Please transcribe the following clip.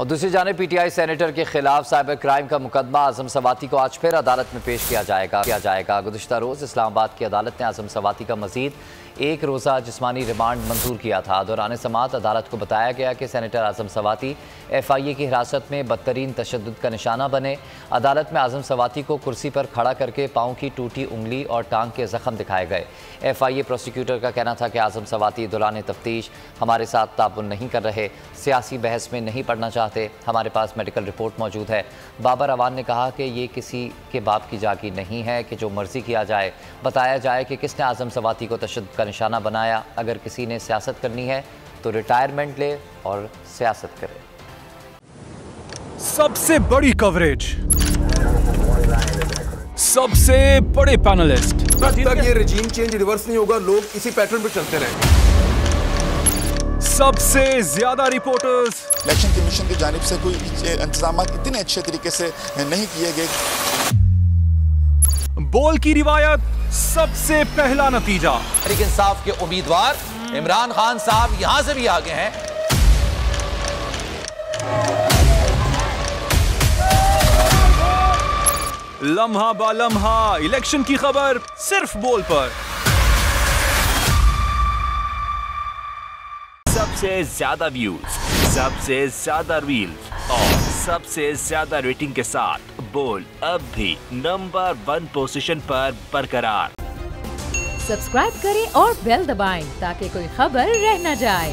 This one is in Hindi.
और दूसरी जानिब पीटीआई सेनेटर के खिलाफ साइबर क्राइम का मुकदमा आजम सवाती को आज फिर अदालत में पेश किया जाएगा। गुज़िश्ता रोज़ इस्लामाबाद की अदालत ने आजम सवाती का मजीद एक रोज़ा जिस्मानी रिमांड मंजूर किया था। दौरान समाअत अदालत को बताया गया कि सेनेटर आजम सवाती FIA की हिरासत में बदतरीन तशद्दुद का निशाना बने। अदालत में आजम सवाती को कुर्सी पर खड़ा करके पाँव की टूटी उंगली और टांग के जख्म दिखाए गए। FIA प्रोसिक्यूटर का कहना था कि आजम सवाती दौरान तफ्तीश हमारे साथ ताबुन नहीं कर रहे, सियासी बहस में नहीं पढ़ना चाहते, हमारे पास मेडिकल रिपोर्ट मौजूद है। बाबर अवान ने कहा कि ये किसी के बाप की जागी नहीं है कि जो मर्जी किया जाए, बताया जाए कि किसने आजम सवाती को तशद्दुद का निशाना बनाया। अगर किसी ने सियासत करनी है तो रिटायरमेंट ले और सियासत करे। सबसे बड़ी कवरेज, सबसे बड़े पैनलिस्ट, जब तक ये रजीम चेंज रिवर्स नहीं होगा, लोग इसी पैटर्न पर चलते रहेंगे। सबसे ज्यादा रिपोर्टर्स। इलेक्शन कमीशन की जानिब से कोई इंतजाम इतने अच्छे तरीके से नहीं किए गए। बोल की रिवायत, सबसे पहला नतीजा। तहरीक इंसाफ के उम्मीदवार इमरान खान साहब यहां से भी आगे हैं। लम्हा बा लम्हा इलेक्शन की खबर सिर्फ बोल पर। सबसे ज्यादा व्यूज, सबसे ज्यादा रील्स और सबसे ज्यादा रेटिंग के साथ बोल अब भी नंबर 1 पोजीशन पर बरकरार। सब्सक्राइब करें और बेल दबाएं ताकि कोई खबर रह न जाए।